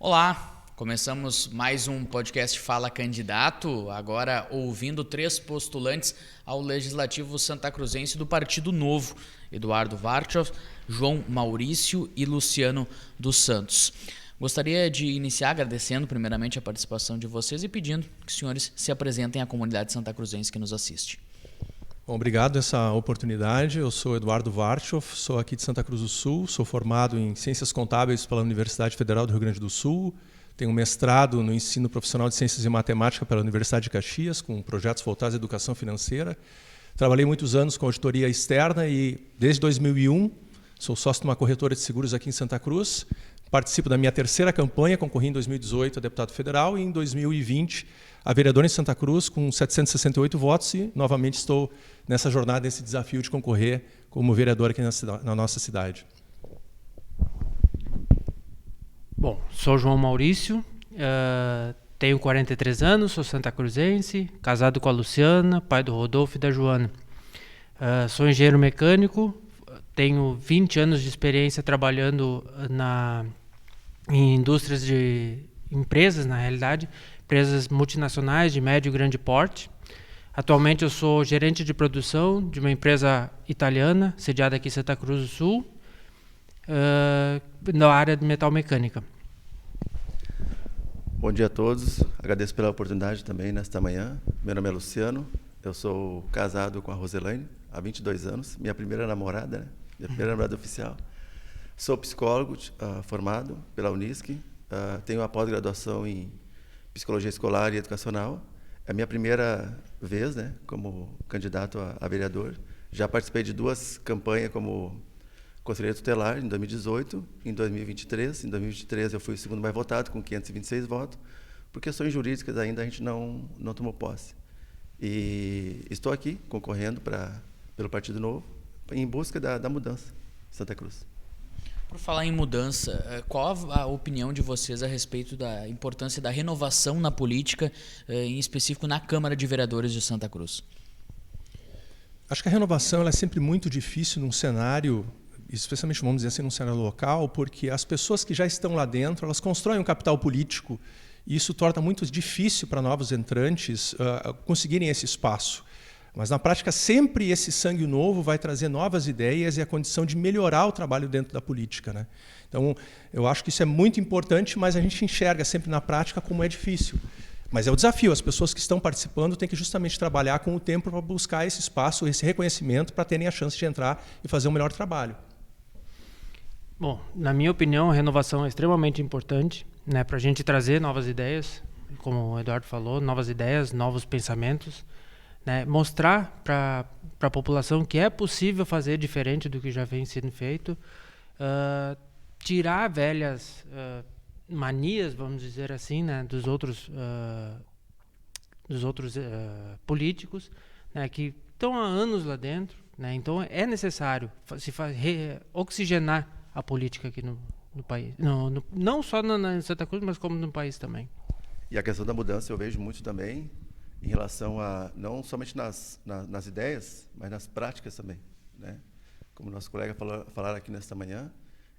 Olá, começamos mais um podcast Fala Candidato, agora ouvindo três postulantes ao Legislativo Santacruzense do Partido Novo, Eduardo Varchoff, João Maurício e Luciano dos Santos. Gostaria de iniciar agradecendo primeiramente a participação de vocês e pedindo que os senhores se apresentem à comunidade santacruzense que nos assiste. Bom, obrigado essa oportunidade. Eu sou Eduardo Varchoff, sou aqui de Santa Cruz do Sul, sou formado em Ciências Contábeis pela Universidade Federal do Rio Grande do Sul, tenho mestrado no ensino profissional de Ciências e Matemática pela Universidade de Caxias, com projetos voltados à educação financeira. Trabalhei muitos anos com auditoria externa e, desde 2001, sou sócio de uma corretora de seguros aqui em Santa Cruz. Participo da minha terceira campanha, concorri em 2018 a deputado federal e em 2020 a vereadora em Santa Cruz com 768 votos e novamente estou nessa jornada, nesse desafio de concorrer como vereador aqui na nossa cidade. Bom, sou João Maurício, tenho 43 anos, sou santacruzense, casado com a Luciana, pai do Rodolfo e da Joana. Sou engenheiro mecânico, tenho 20 anos de experiência trabalhando em indústrias de empresas, na realidade, empresas multinacionais de médio e grande porte. Atualmente eu sou gerente de produção de uma empresa italiana, sediada aqui em Santa Cruz do Sul, na área de metal mecânica. Bom dia a todos, agradeço pela oportunidade também nesta manhã. Meu nome é Luciano, eu sou casado com a Roselaine há 22 anos, minha primeira namorada, né? Minha primeira namorada oficial. Sou psicólogo formado pela Unisc, tenho a pós-graduação em Psicologia Escolar e Educacional. É a minha primeira vez, né, como candidato a vereador. Já participei de duas campanhas como conselheiro tutelar, em 2018 e em 2023. Em 2023 eu fui o segundo mais votado, com 526 votos. Por questões jurídicas ainda a gente não tomou posse. E estou aqui concorrendo pelo Partido Novo em busca da mudança em Santa Cruz. Por falar em mudança, qual a opinião de vocês a respeito da importância da renovação na política, em específico na Câmara de Vereadores de Santa Cruz? Acho que a renovação ela é sempre muito difícil num cenário, especialmente, vamos dizer assim, num cenário local, porque as pessoas que já estão lá dentro, elas constroem um capital político e isso torna muito difícil para novos entrantes conseguirem esse espaço. Mas, na prática, sempre esse sangue novo vai trazer novas ideias e a condição de melhorar o trabalho dentro da política, né? Então, eu acho que isso é muito importante, mas a gente enxerga sempre na prática como é difícil. Mas é o desafio, as pessoas que estão participando têm que justamente trabalhar com o tempo para buscar esse espaço, esse reconhecimento, para terem a chance de entrar e fazer um melhor trabalho. Bom, na minha opinião, a renovação é extremamente importante, né, para a gente trazer novas ideias, como o Eduardo falou, novas ideias, novos pensamentos, né, mostrar para a população que é possível fazer diferente do que já vem sendo feito, tirar velhas manias, vamos dizer assim, né, dos outros políticos, né, que estão há anos lá dentro, né, então é necessário oxigenar a política aqui no país, não só na Santa Cruz, mas como no país também. E a questão da mudança eu vejo muito também em relação a, não somente nas ideias, mas nas práticas também, né? Como nosso colega falaram aqui nesta manhã,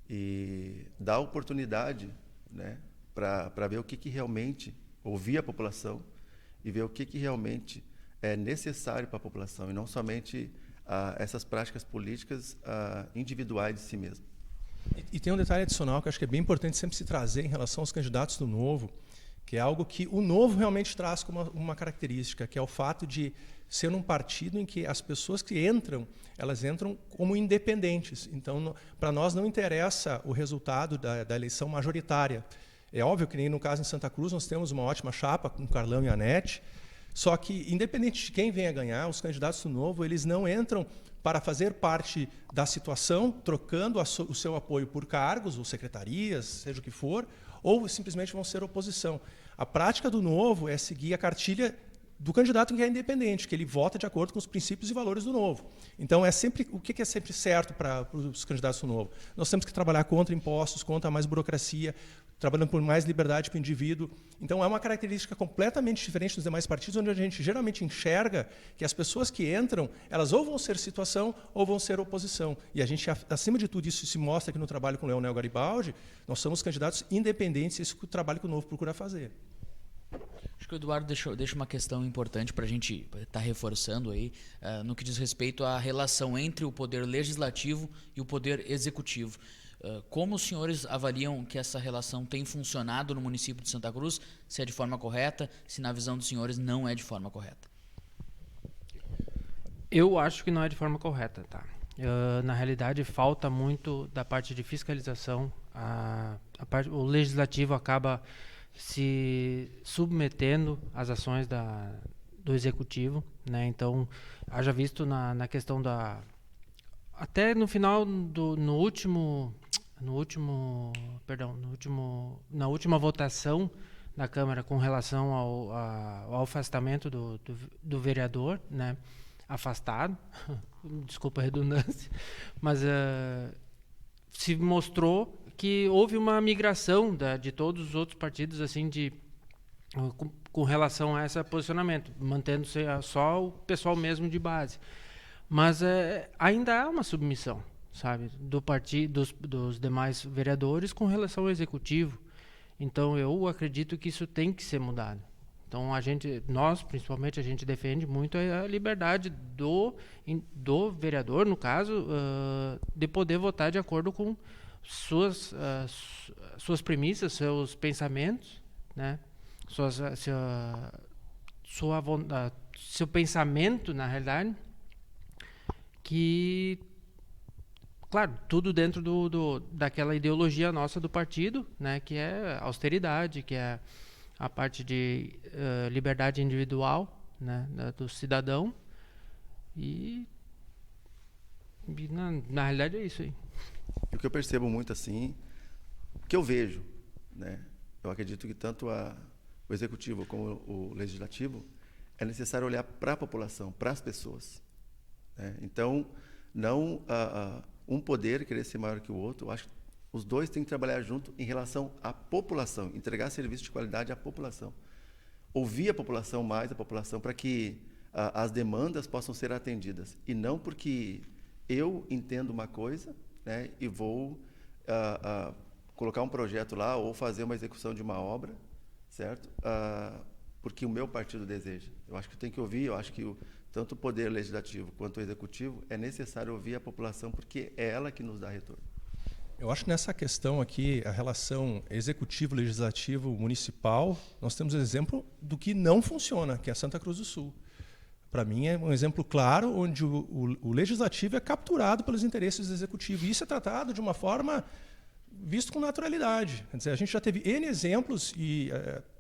e dar oportunidade, né, para ver o que realmente, ouvir a população e ver o que realmente é necessário para a população, e não somente essas práticas políticas individuais de si mesmo. E tem um detalhe adicional que eu acho que é bem importante sempre se trazer em relação aos candidatos do Novo, que é algo que o Novo realmente traz como uma característica, que é o fato de ser um partido em que as pessoas que entram, elas entram como independentes. Então, para nós não interessa o resultado da eleição majoritária. É óbvio que nem no caso em Santa Cruz nós temos uma ótima chapa com o Carlão e a Anete, só que, independente de quem venha ganhar, os candidatos do Novo, eles não entram para fazer parte da situação, trocando o seu apoio por cargos, ou secretarias, seja o que for, ou simplesmente vão ser oposição. A prática do Novo é seguir a cartilha do candidato que é independente, que ele vota de acordo com os princípios e valores do Novo. Então, o que é sempre certo para os candidatos do Novo? Nós temos que trabalhar contra impostos, contra mais burocracia, trabalhando por mais liberdade para o indivíduo. Então, é uma característica completamente diferente dos demais partidos, onde a gente geralmente enxerga que as pessoas que entram, elas ou vão ser situação ou vão ser oposição. E a gente, acima de tudo, isso se mostra aqui no trabalho com o Leonel Garibaldi, nós somos candidatos independentes, isso é o trabalho que o Novo procura fazer. Acho que o Eduardo deixa uma questão importante para a gente estar reforçando aí, no que diz respeito à relação entre o poder legislativo e o poder executivo. Como os senhores avaliam que essa relação tem funcionado no município de Santa Cruz? Se é de forma correta, se na visão dos senhores não é de forma correta? Eu acho que não é de forma correta, tá? Na realidade, falta muito da parte de fiscalização. O legislativo acaba se submetendo às ações do executivo, né? Então, haja visto na questão até no final na última votação da Câmara com relação ao afastamento do vereador, né? Afastado, desculpa a redundância, mas se mostrou que houve uma migração de todos os outros partidos assim com relação a esse posicionamento, mantendo-se só o pessoal mesmo de base. Mas ainda há uma submissão, sabe, do partido, dos demais vereadores com relação ao executivo. Então eu acredito que isso tem que ser mudado. Então nós principalmente a gente defende muito a liberdade do vereador, no caso, de poder votar de acordo com suas premissas, seus pensamentos, né? Seu pensamento, na realidade, que, claro, tudo dentro daquela ideologia nossa do partido, né? Que é austeridade, que é a parte de liberdade individual, né? Do cidadão. E na realidade é isso aí. E o que eu percebo muito assim, o que eu vejo, né? Eu acredito que tanto o executivo como o legislativo é necessário olhar para a população, para as pessoas, né? Então, não um poder querer ser maior que o outro. Eu acho que os dois têm que trabalhar junto em relação à população, entregar serviço de qualidade à população, ouvir a população mais, a população, para que as demandas possam ser atendidas, e não porque eu entendo uma coisa, né, e vou colocar um projeto lá ou fazer uma execução de uma obra, certo? Porque o meu partido deseja. Eu acho que tem que ouvir, eu acho que tanto o poder legislativo quanto o executivo é necessário ouvir a população, porque é ela que nos dá retorno. Eu acho que nessa questão aqui, a relação executivo-legislativo-municipal, nós temos um exemplo do que não funciona, que é Santa Cruz do Sul. Para mim, é um exemplo claro onde o legislativo é capturado pelos interesses do executivo. E isso é tratado de uma forma visto com naturalidade. Quer dizer, a gente já teve N exemplos, e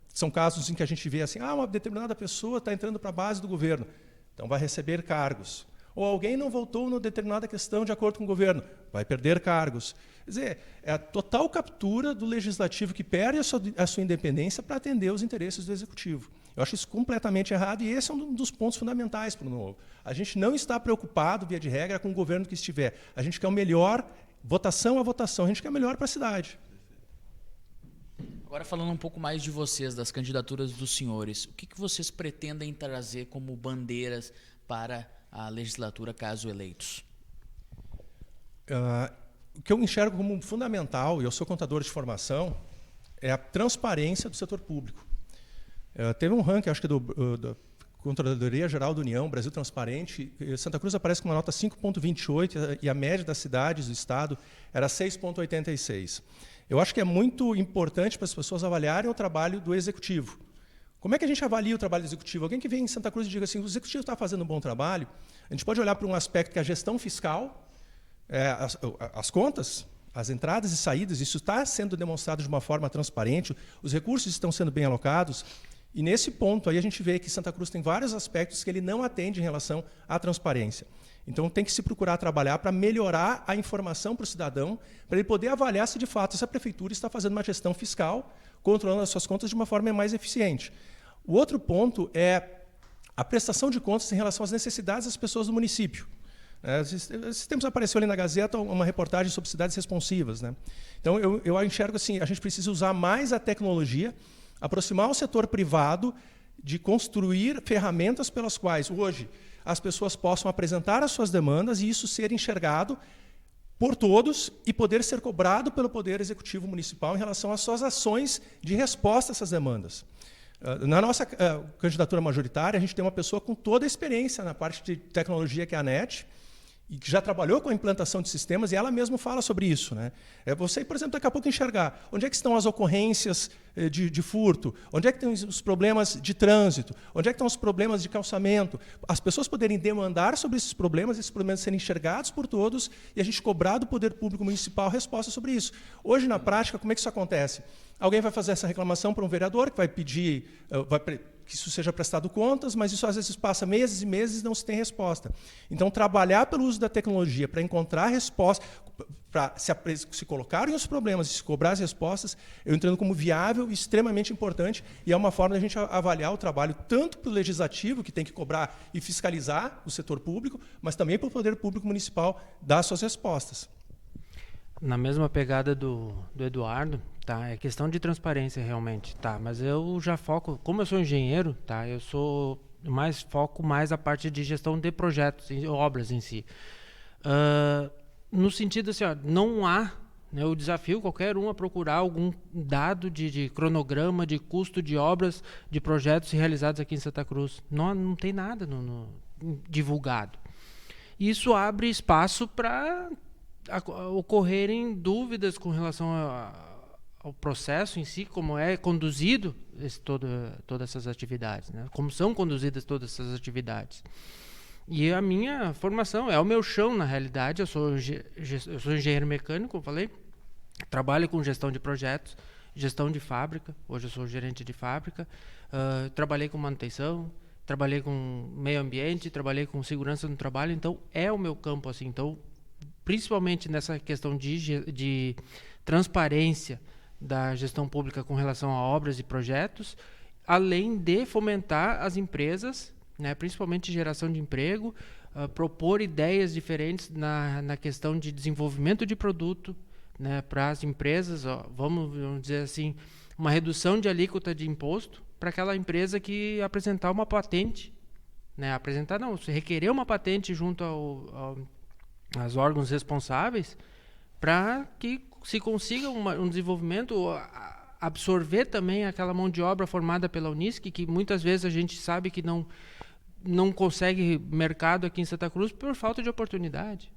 são casos em que a gente vê assim, uma determinada pessoa está entrando para a base do governo, então vai receber cargos. Ou alguém não votou numa determinada questão de acordo com o governo, vai perder cargos. Quer dizer, é a total captura do legislativo que perde a sua independência para atender os interesses do executivo. Eu acho isso completamente errado, e esse é um dos pontos fundamentais para o Novo. A gente não está preocupado, via de regra, com o governo que estiver. A gente quer o melhor, votação a votação, a gente quer o melhor para a cidade. Agora, falando um pouco mais de vocês, das candidaturas dos senhores, o que vocês pretendem trazer como bandeiras para a legislatura, caso eleitos? O que eu enxergo como fundamental, e eu sou contador de formação, é a transparência do setor público. Teve um ranking, acho que da Controladoria Geral da União, Brasil Transparente, Santa Cruz aparece com uma nota 5,28 e a média das cidades do estado era 6,86. Eu acho que é muito importante para as pessoas avaliarem o trabalho do executivo. Como é que a gente avalia o trabalho do executivo? Alguém que vem em Santa Cruz e diga assim, o executivo está fazendo um bom trabalho, a gente pode olhar para um aspecto que é a gestão fiscal, as contas, as entradas e saídas, isso está sendo demonstrado de uma forma transparente, os recursos estão sendo bem alocados, e nesse ponto aí a gente vê que Santa Cruz tem vários aspectos que ele não atende em relação à transparência. Então tem que se procurar trabalhar para melhorar a informação para o cidadão, para ele poder avaliar se de fato essa prefeitura está fazendo uma gestão fiscal, controlando as suas contas de uma forma mais eficiente. O outro ponto é a prestação de contas em relação às necessidades das pessoas do município. Esses tempos apareceu ali na Gazeta uma reportagem sobre cidades responsivas, né? Então, eu enxergo assim, a gente precisa usar mais a tecnologia, aproximar o setor privado de construir ferramentas pelas quais, hoje, as pessoas possam apresentar as suas demandas e isso ser enxergado por todos e poder ser cobrado pelo Poder Executivo Municipal em relação às suas ações de resposta a essas demandas. Na nossa candidatura majoritária, a gente tem uma pessoa com toda a experiência na parte de tecnologia, que é a NET, e que já trabalhou com a implantação de sistemas, e ela mesma fala sobre isso, né? Você, por exemplo, daqui a pouco enxergar onde é que estão as ocorrências de furto, onde é que estão os problemas de trânsito, onde é que estão os problemas de calçamento, as pessoas poderem demandar sobre esses problemas serem enxergados por todos e a gente cobrar do Poder Público Municipal resposta sobre isso. Hoje, na prática, como é que isso acontece? Alguém vai fazer essa reclamação para um vereador que vai pedir que isso seja prestado contas, mas isso às vezes passa meses e meses e não se tem resposta. Então, trabalhar pelo uso da tecnologia para encontrar resposta, para se colocarem os problemas e se cobrar as respostas, eu entendo como viável e extremamente importante, e é uma forma de a gente avaliar o trabalho tanto para o legislativo, que tem que cobrar e fiscalizar o setor público, mas também para o Poder Público Municipal dar suas respostas. Na mesma pegada do Eduardo, tá? É questão de transparência realmente, tá? Mas eu já foco, como eu sou engenheiro, tá? Eu foco mais a parte de gestão de projetos e obras em si. No sentido assim, ó, não há, né, eu desafio qualquer um a procurar algum dado de cronograma, de custo de obras, de projetos realizados aqui em Santa Cruz. Não tem nada divulgado. Isso abre espaço para ocorrerem dúvidas com relação ao processo em si, como é conduzido todas essas atividades, né? Como são conduzidas todas essas atividades. E a minha formação é o meu chão, na realidade. Eu sou engenheiro mecânico, como falei, trabalho com gestão de projetos, gestão de fábrica. Hoje eu sou gerente de fábrica. Trabalhei com manutenção, trabalhei com meio ambiente, trabalhei com segurança no trabalho. Então, é o meu campo, assim. Então, principalmente nessa questão de transparência da gestão pública com relação a obras e projetos, além de fomentar as empresas, né, principalmente geração de emprego, propor ideias diferentes na questão de desenvolvimento de produto, né, para as empresas, vamos dizer assim, uma redução de alíquota de imposto para aquela empresa que apresentar uma patente, né, requerer uma patente junto aos órgãos responsáveis, para que se consiga um desenvolvimento, absorver também aquela mão de obra formada pela Unisc, que muitas vezes a gente sabe que não consegue mercado aqui em Santa Cruz por falta de oportunidade.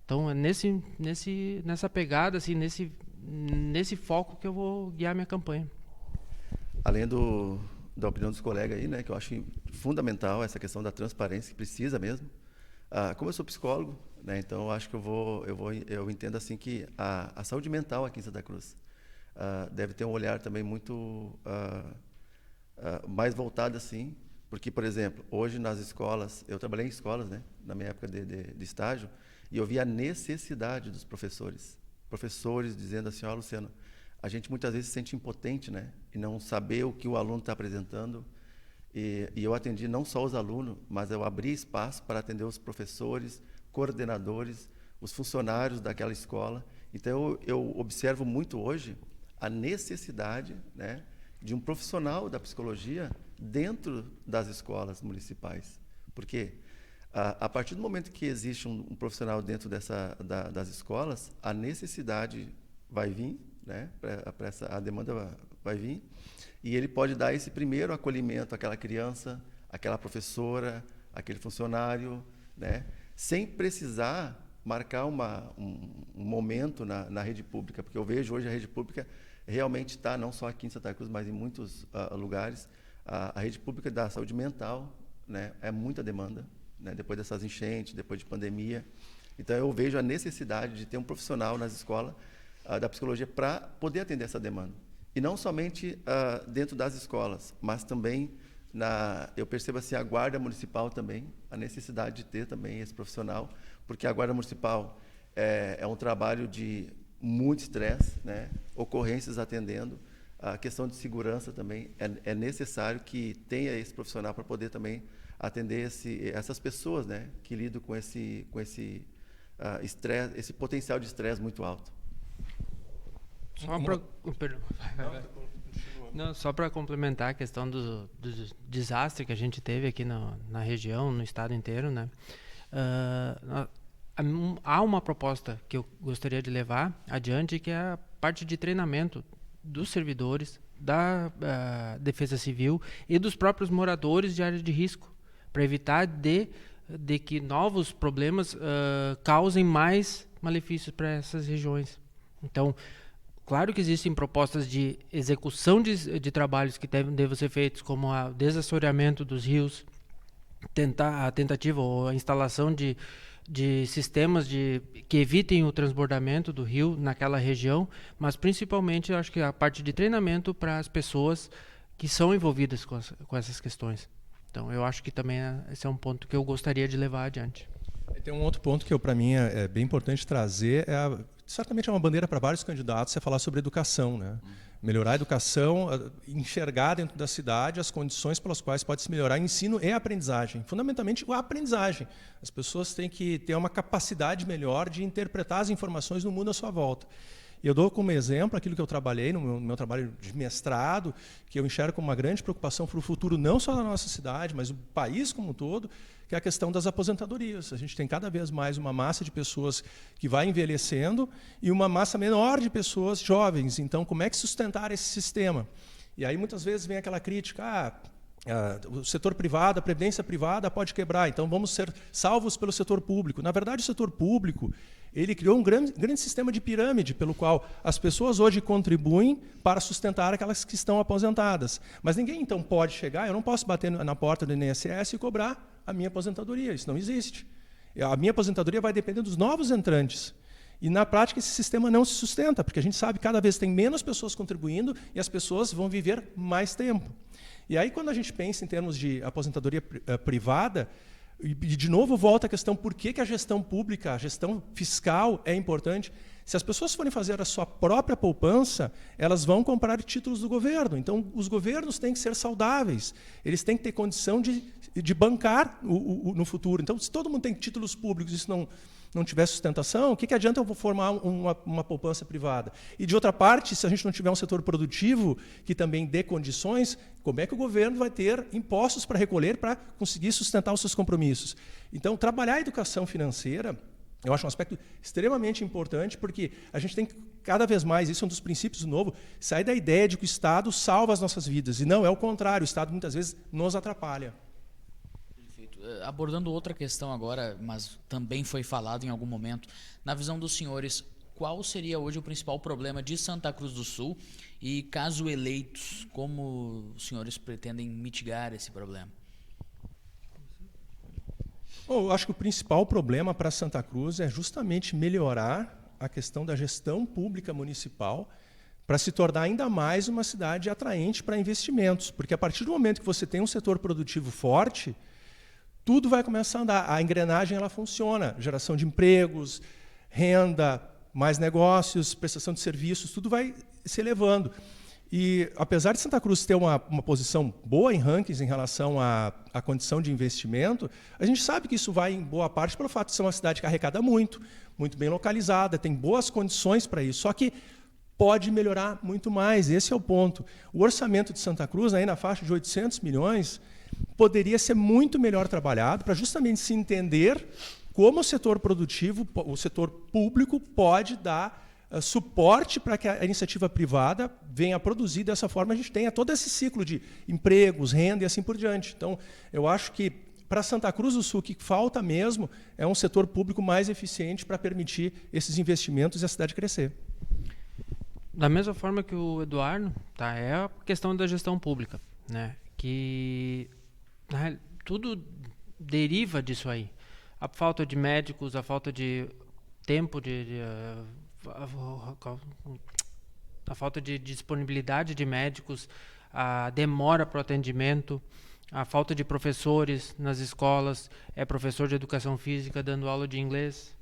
Então é nessa pegada, assim, nesse foco que eu vou guiar minha campanha. Além da opinião dos colegas aí, né, que eu acho fundamental essa questão da transparência, que precisa mesmo. Como eu sou psicólogo, né, então eu acho que eu entendo assim que a saúde mental aqui em Santa Cruz deve ter um olhar também muito mais voltado assim, porque, por exemplo, hoje nas escolas, eu trabalhei em escolas, né, na minha época de estágio, e eu vi a necessidade dos professores dizendo assim: Luciano, a gente muitas vezes se sente impotente, né, e não saber o que o aluno está apresentando. E eu atendi não só os alunos, mas eu abri espaço para atender os professores, coordenadores, os funcionários daquela escola. Então, eu observo muito hoje a necessidade, né, de um profissional da psicologia dentro das escolas municipais. Porque a partir do momento que existe um profissional dentro das escolas, a necessidade vai vir, né, a demanda vai vir, e ele pode dar esse primeiro acolhimento àquela criança, àquela professora, àquele funcionário, né, sem precisar marcar um momento na rede pública, porque eu vejo hoje a rede pública realmente está, não só aqui em Santa Cruz, mas em muitos lugares, a rede pública da saúde mental, né, é muita demanda, né, depois dessas enchentes, depois de pandemia. Então, eu vejo a necessidade de ter um profissional nas escolas da psicologia para poder atender essa demanda. E não somente dentro das escolas, mas também, eu percebo assim, a Guarda Municipal também, a necessidade de ter também esse profissional, porque a Guarda Municipal é um trabalho de muito estresse, né? Ocorrências atendendo, a questão de segurança também, é necessário que tenha esse profissional para poder também atender essas pessoas, né, que lidam com esse estresse, esse potencial de estresse muito alto. Só para complementar a questão do desastre que a gente teve aqui na região, no estado inteiro, né? Há uma proposta que eu gostaria de levar adiante, que é a parte de treinamento dos servidores, da Defesa Civil e dos próprios moradores de área de risco, para evitar de que novos problemas causem mais malefícios para essas regiões. Então, claro que existem propostas de execução de trabalhos que devem ser feitos, como o desassoreamento dos rios, a tentativa ou a instalação de sistemas que evitem o transbordamento do rio naquela região, mas principalmente eu acho que a parte de treinamento para as pessoas que são envolvidas com essas questões. Então eu acho que também esse é um ponto que eu gostaria de levar adiante. Tem um outro ponto que para mim é bem importante trazer, certamente é uma bandeira para vários candidatos, é falar sobre educação, né? Melhorar a educação, enxergar dentro da cidade as condições pelas quais pode se melhorar ensino e aprendizagem. Fundamentalmente a aprendizagem. As pessoas têm que ter uma capacidade melhor de interpretar as informações no mundo à sua volta. E eu dou como exemplo aquilo que eu trabalhei no meu trabalho de mestrado, que eu enxergo como uma grande preocupação para o futuro, não só da nossa cidade, mas do país como um todo, que é a questão das aposentadorias. A gente tem cada vez mais uma massa de pessoas que vai envelhecendo e uma massa menor de pessoas jovens. Então, como é que sustentar esse sistema? E aí, muitas vezes, vem aquela crítica, o setor privado, a previdência privada pode quebrar, então vamos ser salvos pelo setor público. Na verdade, o setor público ele criou um grande sistema de pirâmide, pelo qual as pessoas hoje contribuem para sustentar aquelas que estão aposentadas. Mas ninguém, então, pode chegar, eu não posso bater na porta do INSS e cobrar a minha aposentadoria, isso não existe. A minha aposentadoria vai depender dos novos entrantes. E, na prática, esse sistema não se sustenta, porque a gente sabe que cada vez tem menos pessoas contribuindo e as pessoas vão viver mais tempo. E aí, quando a gente pensa em termos de aposentadoria privada, e de novo volta a questão por que a gestão pública, a gestão fiscal é importante. Se as pessoas forem fazer a sua própria poupança, elas vão comprar títulos do governo. Então, os governos têm que ser saudáveis, eles têm que ter condição de bancar no futuro. Então, se todo mundo tem títulos públicos e isso não tiver sustentação, o que adianta eu formar uma poupança privada? E, de outra parte, se a gente não tiver um setor produtivo que também dê condições, como é que o governo vai ter impostos para recolher para conseguir sustentar os seus compromissos? Então, trabalhar a educação financeira, eu acho um aspecto extremamente importante, porque a gente tem que, cada vez mais, isso é um dos princípios do novo, sair da ideia de que o Estado salva as nossas vidas. E não, é o contrário, o Estado muitas vezes nos atrapalha. Abordando outra questão agora, mas também foi falado em algum momento, na visão dos senhores, qual seria hoje o principal problema de Santa Cruz do Sul e, caso eleitos, como os senhores pretendem mitigar esse problema? Bom, eu acho que o principal problema para Santa Cruz é justamente melhorar a questão da gestão pública municipal para se tornar ainda mais uma cidade atraente para investimentos, porque a partir do momento que você tem um setor produtivo forte, tudo vai começar a andar. A engrenagem ela funciona. Geração de empregos, renda, mais negócios, prestação de serviços, tudo vai se elevando. E, apesar de Santa Cruz ter uma posição boa em rankings em relação à condição de investimento, a gente sabe que isso vai, em boa parte, pelo fato de ser uma cidade que arrecada muito bem localizada, tem boas condições para isso. Só que pode melhorar muito mais, esse é o ponto. O orçamento de Santa Cruz, aí na faixa de 800 milhões, poderia ser muito melhor trabalhado para justamente se entender como o setor produtivo, o setor público pode dar suporte para que a iniciativa privada venha a produzir dessa forma, a gente tenha todo esse ciclo de empregos, renda e assim por diante. Então, eu acho que para Santa Cruz do Sul, o que falta mesmo é um setor público mais eficiente para permitir esses investimentos e a cidade crescer. Da mesma forma que o Eduardo, é a questão da gestão pública, né? Que tudo deriva disso aí. A falta de médicos, a falta de tempo, a falta de disponibilidade de médicos, a demora para o atendimento, a falta de professores nas escolas, professor de educação física dando aula de inglês.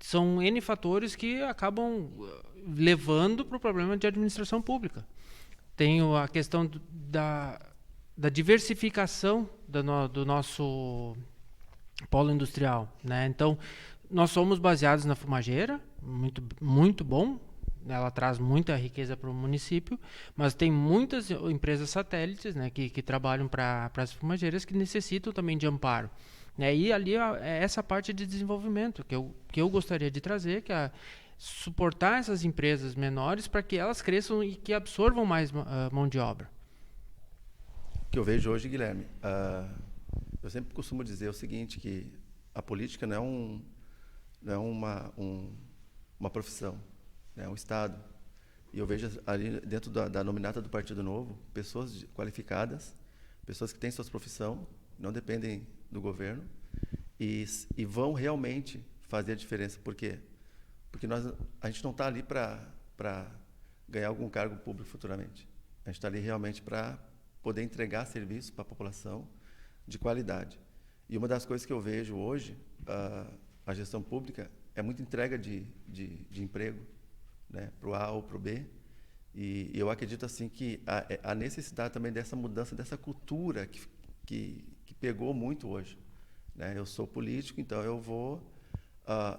São N fatores que acabam levando para o problema de administração pública. Tem a questão da da diversificação do nosso polo industrial, né? Então, nós somos baseados na fumageira, muito, muito bom, ela traz muita riqueza para o município, mas tem muitas empresas satélites, né, que trabalham para as fumageiras que necessitam também de amparo. E ali é essa parte de desenvolvimento que eu gostaria de trazer, que é suportar essas empresas menores para que elas cresçam e que absorvam mais mão de obra. O que eu vejo hoje, Guilherme, eu sempre costumo dizer o seguinte, que a política não é uma profissão, é um Estado. E eu vejo ali dentro da nominata do Partido Novo, pessoas qualificadas, pessoas que têm suas profissões, não dependem do governo, e vão realmente fazer a diferença. Por quê? Porque a gente não está ali para ganhar algum cargo público futuramente. A gente está ali realmente para poder entregar serviço para a população de qualidade. E uma das coisas que eu vejo hoje, a gestão pública, é muita entrega de emprego, né, para o A ou para o B. E eu acredito assim que a necessidade também dessa mudança, dessa cultura que pegou muito hoje. Né? Eu sou político, então eu vou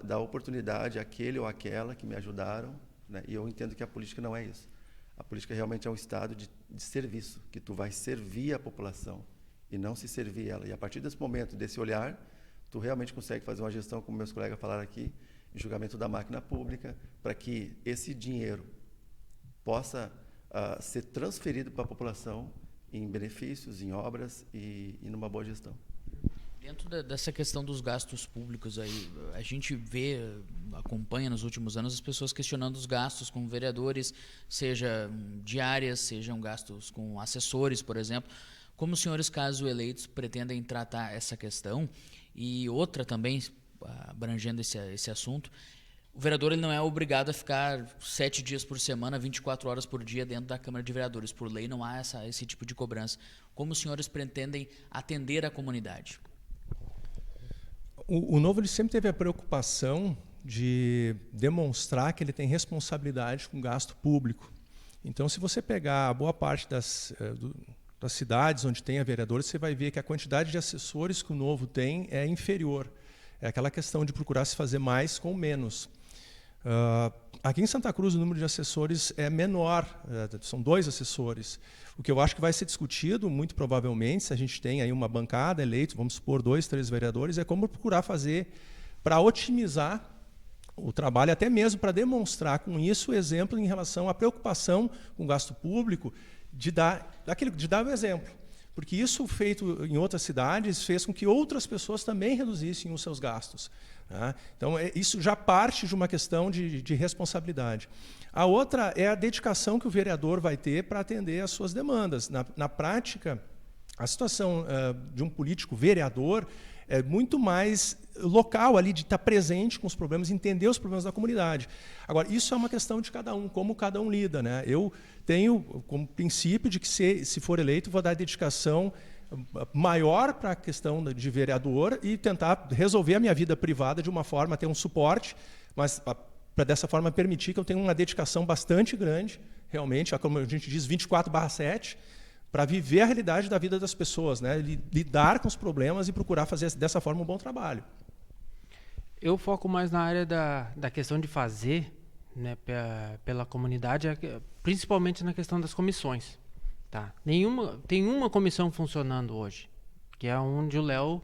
dar oportunidade àquele ou àquela que me ajudaram, né? E eu entendo que a política não é isso. A política realmente é um estado de serviço, que tu vai servir a população e não se servir ela. E a partir desse momento, desse olhar, tu realmente consegue fazer uma gestão, como meus colegas falaram aqui, em julgamento da máquina pública, para que esse dinheiro possa ser transferido para a população em benefícios, em obras e numa boa gestão. Dentro dessa questão dos gastos públicos aí, a gente acompanha nos últimos anos as pessoas questionando os gastos com vereadores, seja diárias, sejam gastos com assessores, por exemplo. Como os senhores, caso eleitos, pretendem tratar essa questão? E outra também, abrangendo esse assunto, o vereador ele não é obrigado a ficar 7 dias por semana, 24 horas por dia dentro da Câmara de Vereadores. Por lei não há esse tipo de cobrança. Como os senhores pretendem atender a comunidade? O Novo ele sempre teve a preocupação de demonstrar que ele tem responsabilidade com o gasto público. Então, se você pegar a boa parte das cidades onde tem vereadores, você vai ver que a quantidade de assessores que o Novo tem é inferior. É aquela questão de procurar se fazer mais com menos. Aqui em Santa Cruz o número de assessores é menor, são 2 assessores. O que eu acho que vai ser discutido, muito provavelmente, se a gente tem aí uma bancada eleita, vamos supor 2, 3 vereadores, é como procurar fazer para otimizar o trabalho, até mesmo para demonstrar com isso o exemplo em relação à preocupação com o gasto público, de dar o exemplo. Porque isso feito em outras cidades fez com que outras pessoas também reduzissem os seus gastos. Tá? Então, isso já parte de uma questão de responsabilidade. A outra é a dedicação que o vereador vai ter para atender às suas demandas. Na prática, a situação de um político vereador é muito mais local ali, de estar presente com os problemas, entender os problemas da comunidade. Agora, isso é uma questão de cada um, como cada um lida. Né? Eu tenho como princípio de que, se for eleito, vou dar dedicação maior para a questão de vereador e tentar resolver a minha vida privada de uma forma, ter um suporte, mas para dessa forma permitir que eu tenha uma dedicação bastante grande, realmente, como a gente diz, 24/7, para viver a realidade da vida das pessoas, né? Lidar com os problemas e procurar fazer dessa forma um bom trabalho. Eu foco mais na área da questão de fazer, né, pela comunidade, principalmente na questão das comissões. Tá? Tem uma comissão funcionando hoje, que é onde o Léo,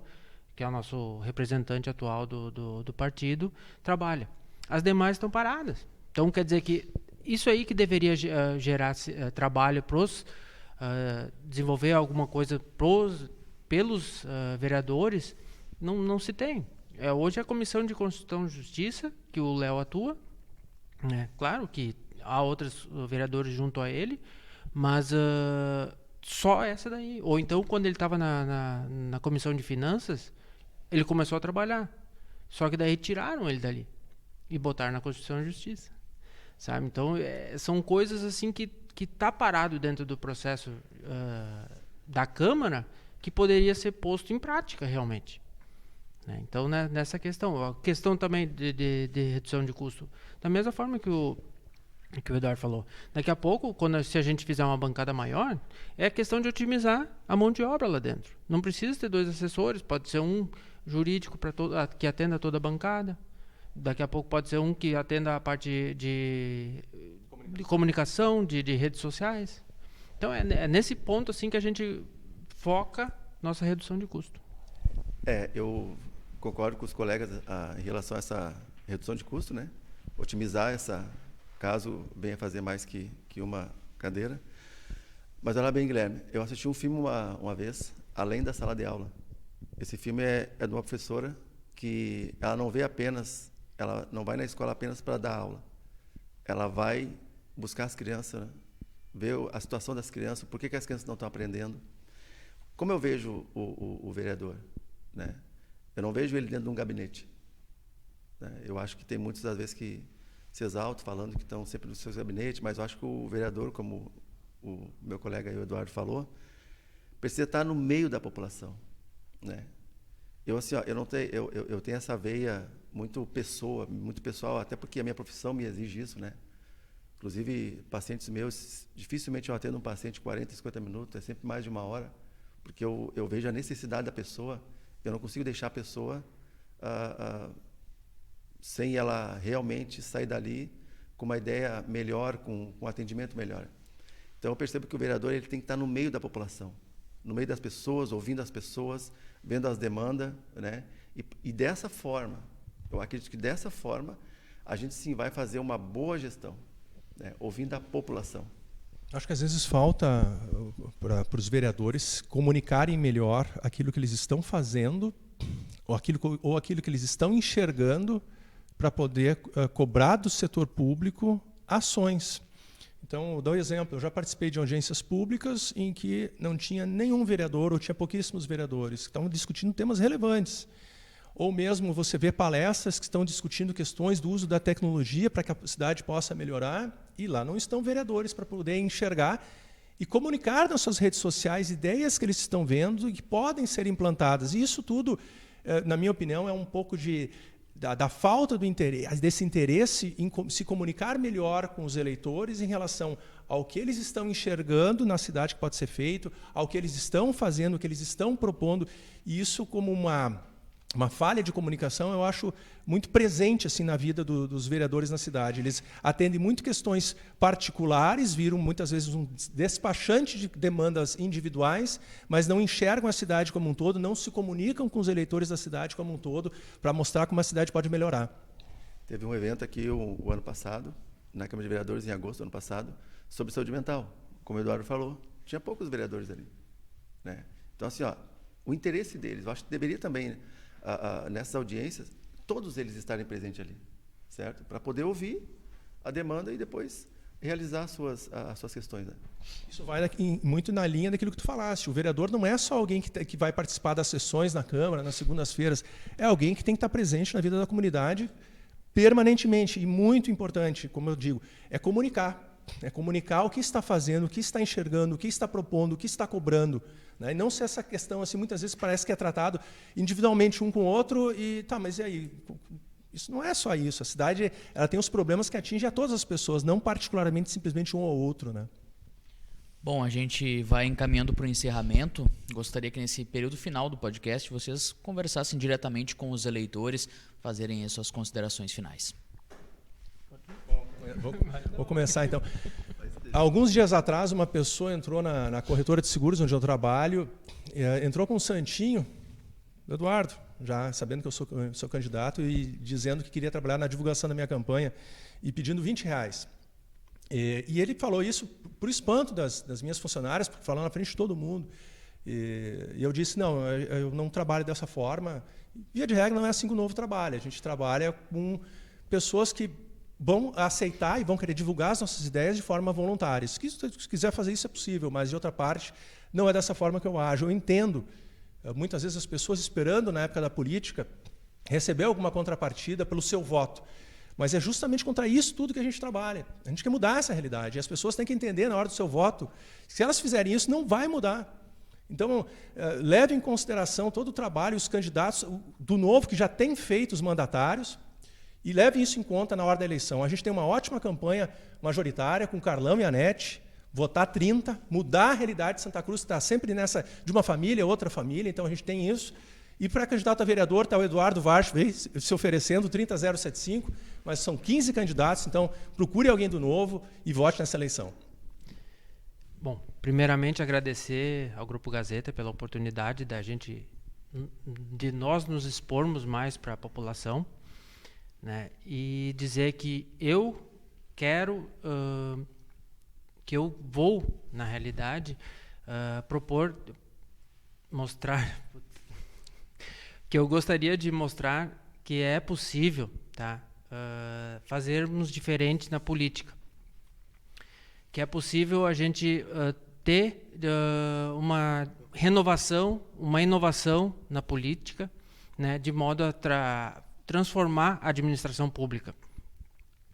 que é o nosso representante atual do partido, trabalha. As demais estão paradas. Então, quer dizer que isso aí que deveria gerar trabalho para desenvolver alguma coisa pelos vereadores, não se tem. Hoje é a Comissão de Constituição e Justiça, que o Léo atua. Claro que há outros vereadores junto a ele, mas só essa daí. Ou então, quando ele estava na Comissão de Finanças, ele começou a trabalhar. Só que daí tiraram ele dali e botaram na Constituição e Justiça. Sabe? Então, são coisas assim que está parado dentro do processo da Câmara, que poderia ser posto em prática realmente. Então, nessa questão. A questão também de redução de custo. Da mesma forma que que o Eduardo falou. Daqui a pouco, se a gente fizer uma bancada maior, é questão de otimizar a mão de obra lá dentro. Não precisa ter 2 assessores, pode ser um jurídico que atenda toda a bancada. Daqui a pouco pode ser um que atenda a parte de comunicação, de redes sociais. Então é nesse ponto assim que a gente foca nossa redução de custo. Eu concordo com os colegas em relação a essa redução de custo, né? Otimizar caso venha fazer mais que uma cadeira. Mas olha bem, Guilherme, eu assisti um filme uma vez, Além da Sala de Aula. Esse filme é de uma professora que ela não vai na escola apenas para dar aula. Ela vai buscar as crianças, ver a situação das crianças, por que as crianças não estão aprendendo. Como eu vejo o vereador, né? Eu não vejo ele dentro de um gabinete, né? Eu acho que tem muitas das vezes que se exaltam falando que estão sempre nos seus gabinetes, mas eu acho que o vereador, como o meu colega aí, o Eduardo, falou, precisa estar no meio da população, né? Eu tenho essa veia muito pessoal, até porque a minha profissão me exige isso, né? Inclusive, pacientes meus, dificilmente eu atendo um paciente 40, 50 minutos, é sempre mais de 1 hora, porque eu vejo a necessidade da pessoa, eu não consigo deixar a pessoa sem ela realmente sair dali com uma ideia melhor, com um atendimento melhor. Então, eu percebo que o vereador ele tem que estar no meio da população, no meio das pessoas, ouvindo as pessoas, vendo as demandas, né? E dessa forma, eu acredito que dessa forma, a gente sim vai fazer uma boa gestão, né? Ouvindo a população. Acho que às vezes falta para os vereadores comunicarem melhor aquilo que eles estão fazendo ou aquilo que eles estão enxergando para poder cobrar do setor público ações. Então, eu dou um exemplo. Eu já participei de audiências públicas em que não tinha nenhum vereador ou tinha pouquíssimos vereadores que estavam discutindo temas relevantes. Ou mesmo você vê palestras que estão discutindo questões do uso da tecnologia para que a cidade possa melhorar e lá não estão vereadores para poder enxergar e comunicar nas suas redes sociais ideias que eles estão vendo e que podem ser implantadas. E isso tudo, na minha opinião, é um pouco da falta desse interesse em se comunicar melhor com os eleitores em relação ao que eles estão enxergando na cidade que pode ser feito, ao que eles estão fazendo, o que eles estão propondo. E isso como uma falha de comunicação, eu acho muito presente assim na vida dos vereadores na cidade. Eles atendem muito questões particulares, viram muitas vezes um despachante de demandas individuais, mas não enxergam a cidade como um todo, não se comunicam com os eleitores da cidade como um todo, para mostrar como a cidade pode melhorar. Teve um evento aqui o ano passado, na Câmara de Vereadores, em agosto do ano passado, sobre saúde mental. Como o Eduardo falou, tinha poucos vereadores ali, né? Então, assim, o interesse deles, eu acho que deveria também, né, nessas audiências, todos eles estarem presentes ali, certo? Para poder ouvir a demanda e depois realizar as suas questões, né? Isso vai muito na linha daquilo que tu falaste. O vereador não é só alguém que vai participar das sessões na Câmara, nas segundas-feiras. É alguém que tem que estar presente na vida da comunidade permanentemente. E muito importante, como eu digo, é comunicar. É comunicar o que está fazendo, o que está enxergando, o que está propondo, o que está cobrando, né? E não ser essa questão, assim, muitas vezes parece que é tratado individualmente um com o outro e tá, mas e aí? Isso não é só isso. A cidade ela tem os problemas que atingem a todas as pessoas, não particularmente simplesmente um ou outro, né? Bom, a gente vai encaminhando para o encerramento. Gostaria que nesse período final do podcast vocês conversassem diretamente com os eleitores, fazerem as suas considerações finais. Vou começar então. Alguns dias atrás, uma pessoa entrou na corretora de seguros onde eu trabalho, entrou com um santinho, Eduardo, já sabendo que eu sou candidato e dizendo que queria trabalhar na divulgação da minha campanha e pedindo R$20. E ele falou isso por espanto das minhas funcionárias, porque falou na frente de todo mundo. E eu disse, não, eu não trabalho dessa forma. Via de regra, não é assim que o Novo trabalha. A gente trabalha com pessoas que vão aceitar e vão querer divulgar as nossas ideias de forma voluntária. Se quiser fazer isso é possível, mas de outra parte, não é dessa forma que eu ajo. Eu entendo, muitas vezes as pessoas esperando na época da política receber alguma contrapartida pelo seu voto. Mas é justamente contra isso tudo que a gente trabalha. A gente quer mudar essa realidade. E as pessoas têm que entender na hora do seu voto, se elas fizerem isso, não vai mudar. Então, leve em consideração todo o trabalho, os candidatos do Novo que já têm feito os mandatários, E leve isso em conta na hora da eleição. A gente tem uma ótima campanha majoritária com Carlão e Anete, votar 30, mudar a realidade de Santa Cruz, que está sempre nessa de uma família, outra família, então a gente tem isso. E para candidato a vereador está o Eduardo Varch, veio se oferecendo 30075, mas são 15 candidatos, então procure alguém do Novo e vote nessa eleição. Bom, primeiramente agradecer ao Grupo Gazeta pela oportunidade de nós nos expormos mais para a população, né? E dizer que eu quero, que eu vou, na realidade, mostrar, que eu gostaria de mostrar que é possível, tá? Fazermos diferente na política. Que é possível a gente ter uma renovação, uma inovação na política, né, de modo a transformar a administração pública.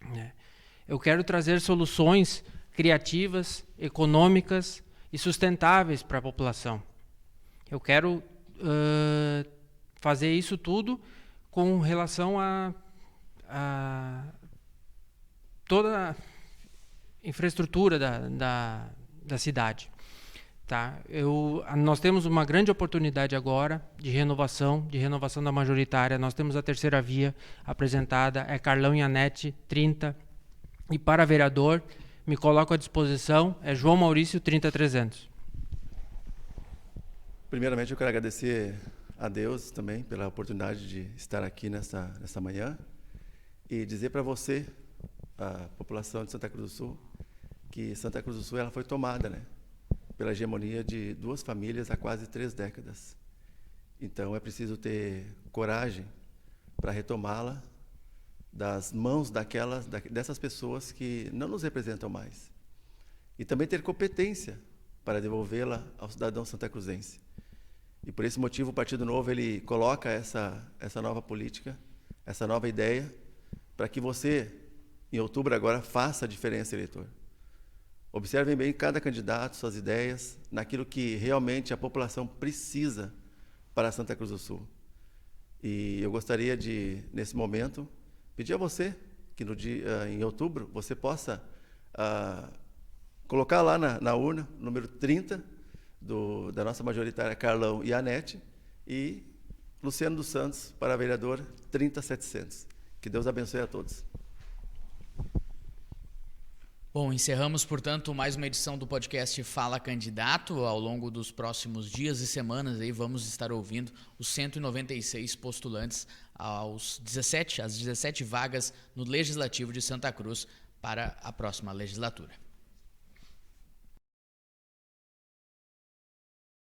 Né. Eu quero trazer soluções criativas, econômicas e sustentáveis para a população. Eu quero fazer isso tudo com relação a toda a infraestrutura da cidade. Tá? Nós temos uma grande oportunidade agora de renovação da majoritária. Nós temos a terceira via apresentada, é Carlão e Anete, 30. E para vereador, me coloco à disposição, é João Maurício, 30300. Primeiramente, eu quero agradecer a Deus também pela oportunidade de estar aqui nessa manhã e dizer para você, a população de Santa Cruz do Sul, que Santa Cruz do Sul ela foi tomada, né, pela hegemonia de 2 famílias há quase 3 décadas. Então é preciso ter coragem para retomá-la das mãos dessas pessoas que não nos representam mais. E também ter competência para devolvê-la ao cidadão santacruzense. E por esse motivo o Partido Novo ele coloca essa nova política, essa nova ideia, para que você, em outubro agora, faça a diferença, eleitor. Observem bem cada candidato, suas ideias, naquilo que realmente a população precisa para Santa Cruz do Sul. E eu gostaria de, nesse momento, pedir a você que em outubro você possa colocar lá na urna, número 30, da nossa majoritária Carlão e Anete, e Luciano dos Santos para vereador 30700. Que Deus abençoe a todos. Bom, encerramos, portanto, mais uma edição do podcast Fala Candidato. Ao longo dos próximos dias e semanas aí vamos estar ouvindo os 196 postulantes às 17 vagas no Legislativo de Santa Cruz para a próxima legislatura.